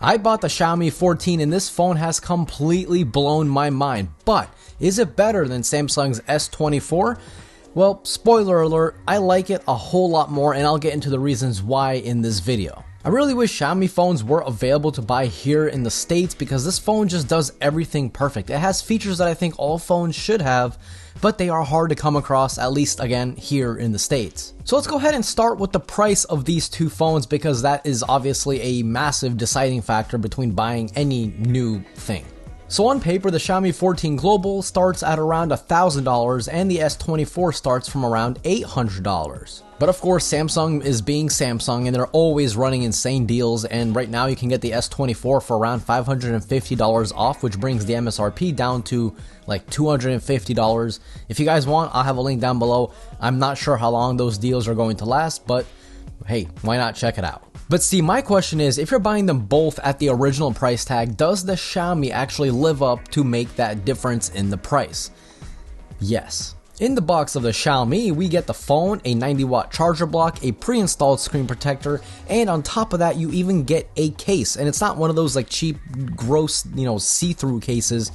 I bought the Xiaomi 14 and this phone has completely blown my mind, but is it better than Samsung's S24? Well, spoiler alert, I like it a whole lot more and I'll get into the reasons why in this video. I really wish Xiaomi phones were available to buy here in the States because this phone just does everything perfect. It has features that I think all phones should have, but they are hard to come across, at least again here in the States. So let's go ahead and start with the price of these two phones because that is obviously a massive deciding factor between buying any new thing. So on paper, the Xiaomi 14 Global starts at around $1,000 and the S24 starts from around $800. But of course, Samsung is being Samsung and they're always running insane deals, and right now you can get the S24 for around $550 off, which brings the MSRP down to like $250. If you guys want, I'll have a link down below. I'm not sure how long those deals are going to last, but hey, why not check it out? But see, my question is, if you're buying them both at the original price tag, does the Xiaomi actually live up to make that difference in the price? Yes. In the box of the Xiaomi, we get the phone, a 90-watt charger block, a pre-installed screen protector, and on top of that, you even get a case. And it's not one of those like cheap, gross, see-through cases.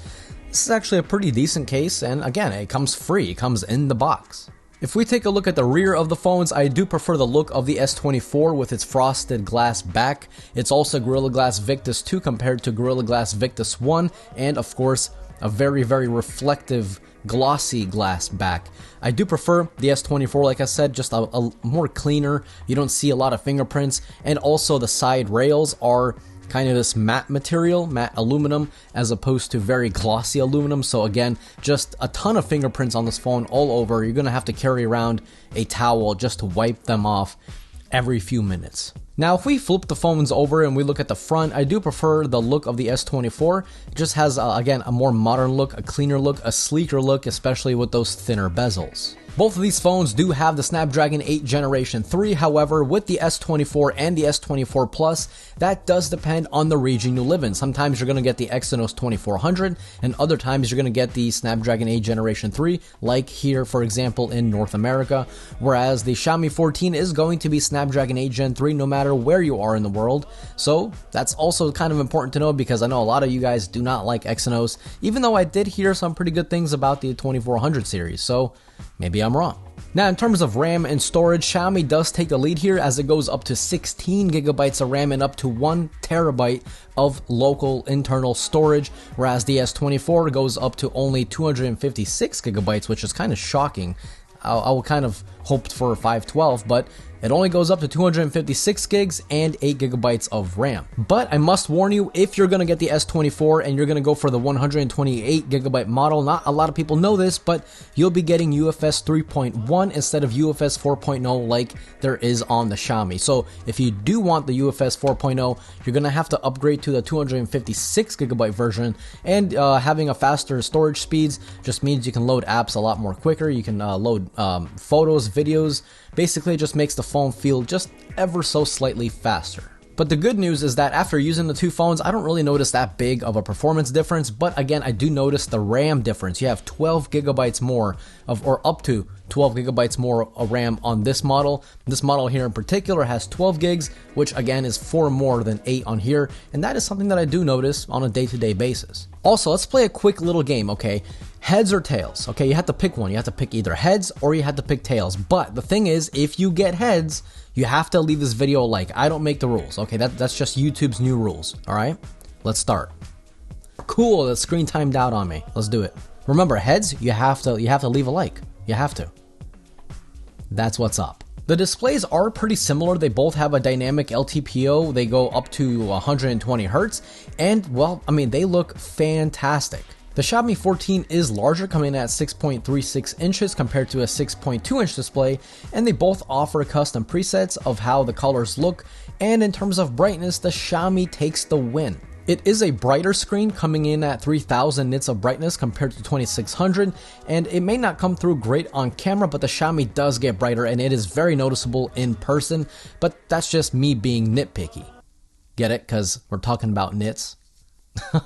This is actually a pretty decent case, and again, it comes free. It comes in the box. If we take a look at the rear of the phones, I do prefer the look of the S24 with its frosted glass back. It's also Gorilla Glass Victus 2 compared to Gorilla Glass Victus 1, and of course, a very, very reflective, glossy glass back. I do prefer the S24, like I said, just a more cleaner. You don't see a lot of fingerprints, and also the side rails are kind of this matte material, matte aluminum, as opposed to very glossy aluminum. So again, just a ton of fingerprints on this phone all over. You're gonna have to carry around a towel just to wipe them off every few minutes. Now, if we flip the phones over and we look at the front, I do prefer the look of the S24. It just has, again, a more modern look, a cleaner look, a sleeker look, especially with those thinner bezels. Both of these phones do have the Snapdragon 8 Generation 3, however, with the S24 and the S24 Plus, that does depend on the region you live in. Sometimes you're going to get the Exynos 2400, and other times you're going to get the Snapdragon 8 Generation 3, like here, for example, in North America, whereas the Xiaomi 14 is going to be Snapdragon 8 Gen 3 no matter where you are in the world. So that's also kind of important to know because I know a lot of you guys do not like Exynos, even though I did hear some pretty good things about the 2400 series, so maybe I'm wrong. Now, in terms of RAM and storage, Xiaomi does take a lead here as it goes up to 16 gigabytes of RAM and up to 1 terabyte of local internal storage, whereas the S24 goes up to only 256 gigabytes, which is kind of shocking. I would kind of hoped for 512, but it only goes up to 256 gigs and 8 gigabytes of RAM. But I must warn you, if you're going to get the S24 and you're going to go for the 128 gigabyte model, not a lot of people know this, but you'll be getting UFS 3.1 instead of UFS 4.0 like there is on the Xiaomi. So if you do want the UFS 4.0, you're going to have to upgrade to the 256 gigabyte version, and having a faster storage speeds just means you can load apps a lot more quicker. You can load photos, videos. Basically, it just makes the phone feel just ever so slightly faster. But the good news is that after using the two phones, I don't really notice that big of a performance difference, but again, I do notice the RAM difference. You have 12 gigabytes more of, or up to 12 gigabytes more of RAM on this model. This model here in particular has 12 gigs, which again is 4 more than 8 on here, and that is something that I do notice on a day-to-day basis. Also, let's play a quick little game, okay? Heads or tails? Okay, you have to pick one. You have to pick either heads or you have to pick tails. But the thing is, if you get heads, you have to leave this video a like. I don't make the rules, okay? That's just YouTube's new rules, all right? Let's start. Cool, the screen timed out on me. Let's do it. Remember, heads, you have to leave a like. You have to. That's what's up. The displays are pretty similar. They both have a dynamic LTPO. They go up to 120 Hertz, and well, I mean, they look fantastic. The Xiaomi 14 is larger, coming in at 6.36 inches compared to a 6.2 inch display, and they both offer custom presets of how the colors look, and in terms of brightness, the Xiaomi takes the win. It is a brighter screen, coming in at 3000 nits of brightness compared to 2600, and it may not come through great on camera, but the Xiaomi does get brighter and it is very noticeable in person, but that's just me being nitpicky. Get it? Because we're talking about nits.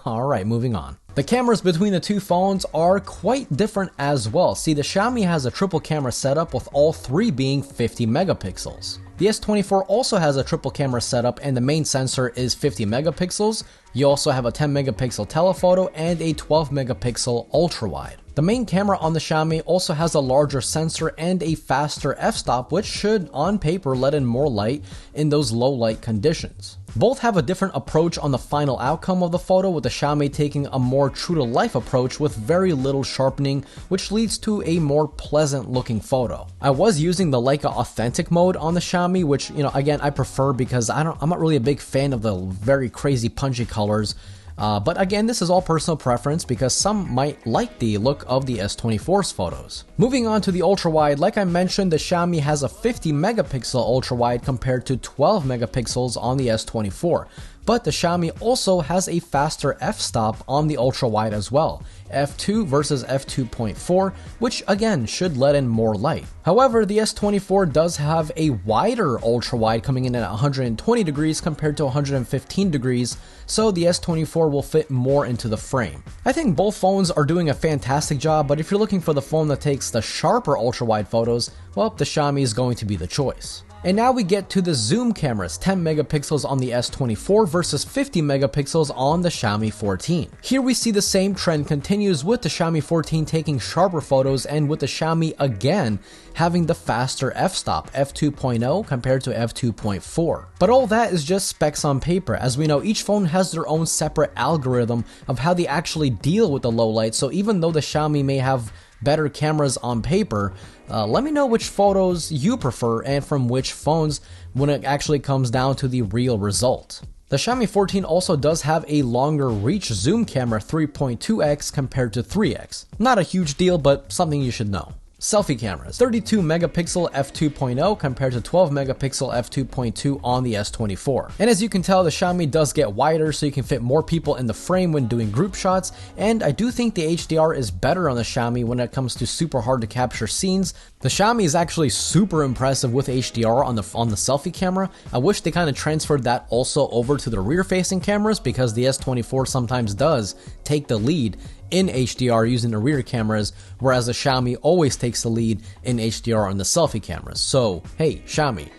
Alright, moving on. The cameras between the two phones are quite different as well. See, the Xiaomi has a triple camera setup with all three being 50 megapixels. The S24 also has a triple camera setup and the main sensor is 50 megapixels. You also have a 10 megapixel telephoto and a 12 megapixel ultra wide. The main camera on the Xiaomi also has a larger sensor and a faster f-stop, which should on paper let in more light in those low light conditions. Both have a different approach on the final outcome of the photo, with the Xiaomi taking a more true to life approach with very little sharpening, which leads to a more pleasant looking photo. I was using the Leica authentic mode on the Xiaomi, which, again, I prefer because I'm not really a big fan of the very crazy punchy colors. But again, this is all personal preference because some might like the look of the S24's photos. Moving on to the ultra wide, like I mentioned, the Xiaomi has a 50 megapixel ultra wide compared to 12 megapixels on the S24. But the Xiaomi also has a faster f-stop on the ultra wide as well, f2 versus f2.4, which again should let in more light. However, the S24 does have a wider ultra wide coming in at 120 degrees compared to 115 degrees, so the S24 will fit more into the frame. I think both phones are doing a fantastic job, but if you're looking for the phone that takes the sharper ultra wide photos, well, the Xiaomi is going to be the choice. And now we get to the zoom cameras, 10 megapixels on the S24 versus 50 megapixels on the Xiaomi 14. Here we see the same trend continues with the Xiaomi 14 taking sharper photos and with the Xiaomi again having the faster f-stop, f2.0 compared to f2.4. But all that is just specs on paper. As we know, each phone has their own separate algorithm of how they actually deal with the low light, so even though the Xiaomi may have better cameras on paper, let me know which photos you prefer and from which phones when it actually comes down to the real result. The Xiaomi 14 also does have a longer reach zoom camera, 3.2x compared to 3x. Not a huge deal, but something you should know. Selfie cameras, 32 megapixel f2.0 compared to 12 megapixel f2.2 on the S24. And as you can tell, the Xiaomi does get wider so you can fit more people in the frame when doing group shots, and I do think the HDR is better on the Xiaomi when it comes to super hard to capture scenes. The Xiaomi is actually super impressive with HDR on the selfie camera. I wish they kind of transferred that also over to the rear facing cameras because the S24 sometimes does take the lead in HDR using the rear cameras, whereas the Xiaomi always takes the lead in HDR on the selfie cameras. So, hey, Xiaomi,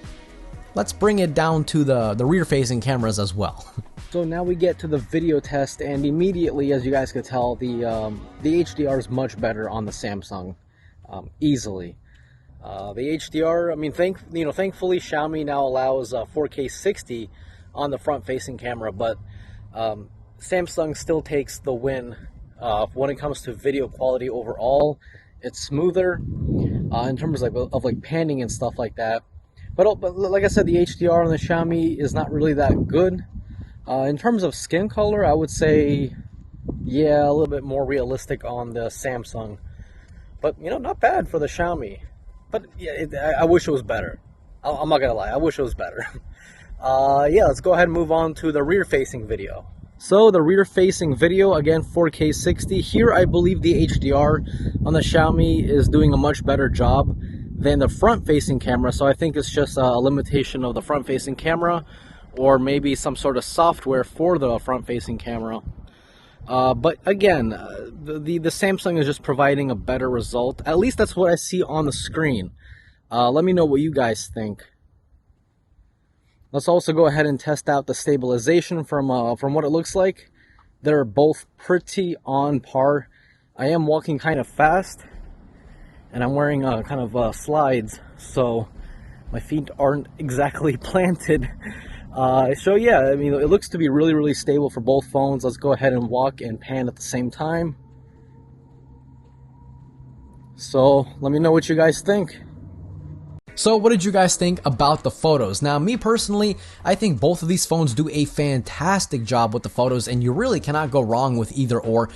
let's bring it down to the rear facing cameras as well. So now we get to the video test, and immediately, as you guys could tell, the HDR is much better on the Samsung, easily. The HDR, I mean, thankfully Xiaomi now allows 4K 60 on the front facing camera, but Samsung still takes the win when it comes to video quality overall. It's smoother in terms of like panning and stuff like that. But like I said, the HDR on the Xiaomi is not really that good. In terms of skin color, I would say, yeah, a little bit more realistic on the Samsung. But, not bad for the Xiaomi. But, yeah, I wish it was better. I'm not gonna lie, I wish it was better. Yeah, let's go ahead and move on to the rear-facing video. So the rear-facing video, again, 4K 60. Here, I believe the HDR on the Xiaomi is doing a much better job than the front-facing camera. So I think it's just a limitation of the front-facing camera, or maybe some sort of software for the front-facing camera. But again, the Samsung is just providing a better result. At least that's what I see on the screen. Let me know what you guys think. Let's also go ahead and test out the stabilization from what it looks like. They're both pretty on par. I am walking kind of fast, and I'm wearing kind of slides, so my feet aren't exactly planted. So yeah, I mean, it looks to be really, really stable for both phones. Let's go ahead and walk and pan at the same time. So let me know what you guys think. So what did you guys think about the photos? Now, me personally, I think both of these phones do a fantastic job with the photos, and you really cannot go wrong with either or.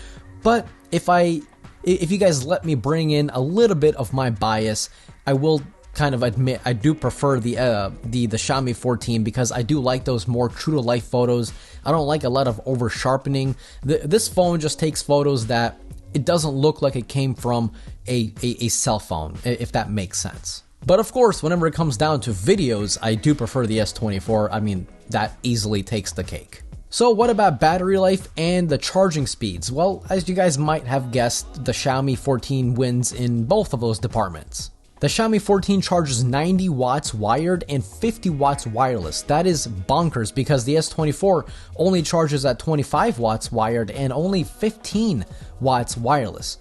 But if you guys let me bring in a little bit of my bias, I will kind of admit I do prefer the Xiaomi 14 because I do like those more true to life photos. I don't like a lot of over sharpening. This phone just takes photos that it doesn't look like it came from a cell phone, if that makes sense. But of course, whenever it comes down to videos, I do prefer the S24. I mean, that easily takes the cake. So what about battery life and the charging speeds? Well, as you guys might have guessed, the Xiaomi 14 wins in both of those departments. The Xiaomi 14 charges 90 watts wired and 50 watts wireless. That is bonkers because the S24 only charges at 25 watts wired and only 15 watts wireless.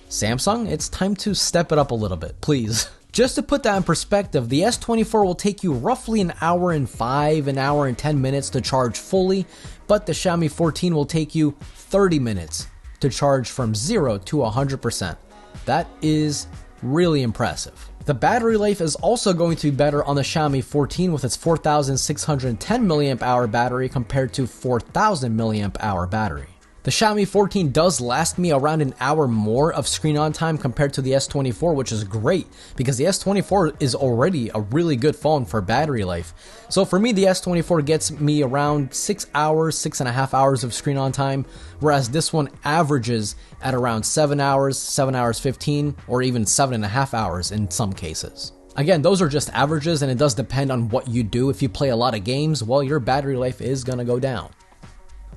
Samsung, it's time to step it up a little bit, please. Just to put that in perspective, the S24 will take you roughly an hour and 10 minutes to charge fully, but the Xiaomi 14 will take you 30 minutes to charge from 0 to 100%. That is really impressive. The battery life is also going to be better on the Xiaomi 14 with its 4610 mAh battery compared to 4000 mAh battery. The Xiaomi 14 does last me around an hour more of screen on time compared to the S24, which is great because the S24 is already a really good phone for battery life. So for me, the S24 gets me around 6 hours, 6.5 hours of screen on time, whereas this one averages at around 7 hours, 7 hours 15, or even 7.5 hours in some cases. Again, those are just averages and it does depend on what you do. If you play a lot of games, well, your battery life is gonna go down.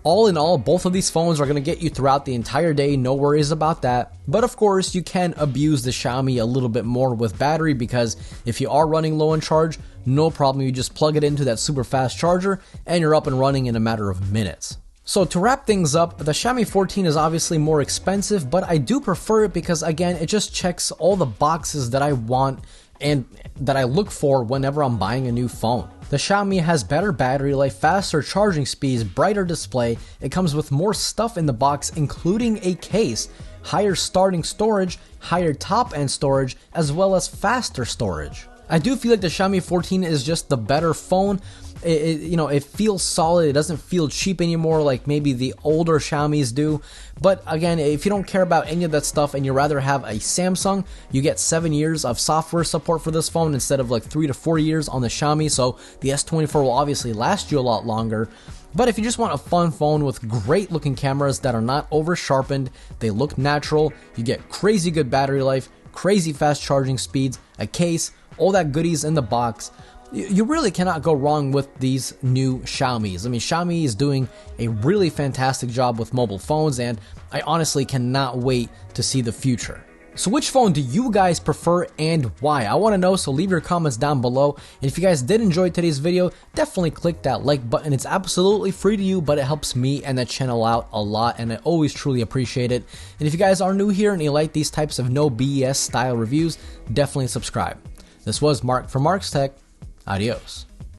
All in all, both of these phones are going to get you throughout the entire day, no worries about that. But of course, you can abuse the Xiaomi a little bit more with battery because if you are running low on charge, no problem, you just plug it into that super fast charger and you're up and running in a matter of minutes. So to wrap things up, the Xiaomi 14 is obviously more expensive, but I do prefer it because again, it just checks all the boxes that I want and that I look for whenever I'm buying a new phone. The Xiaomi has better battery life, faster charging speeds, brighter display, it comes with more stuff in the box including a case, higher starting storage, higher top-end storage, as well as faster storage. I do feel like the Xiaomi 14 is just the better phone. It feels solid. It doesn't feel cheap anymore like maybe the older Xiaomis do. But again, if you don't care about any of that stuff and you rather have a Samsung, you get 7 years of software support for this phone instead of like 3 to 4 years on the Xiaomi. So the S24 will obviously last you a lot longer. But if you just want a fun phone with great looking cameras that are not over sharpened, they look natural, you get crazy good battery life, crazy fast charging speeds, a case, all that goodies in the box, you really cannot go wrong with these new Xiaomis. I mean, Xiaomi is doing a really fantastic job with mobile phones, and I honestly cannot wait to see the future. So which phone do you guys prefer and why? I want to know, so leave your comments down below. And if you guys did enjoy today's video, definitely click that like button. It's absolutely free to you, but it helps me and the channel out a lot, and I always truly appreciate it. And if you guys are new here and you like these types of no BS style reviews, definitely subscribe. This was Mark from Mark's Tech. Adios.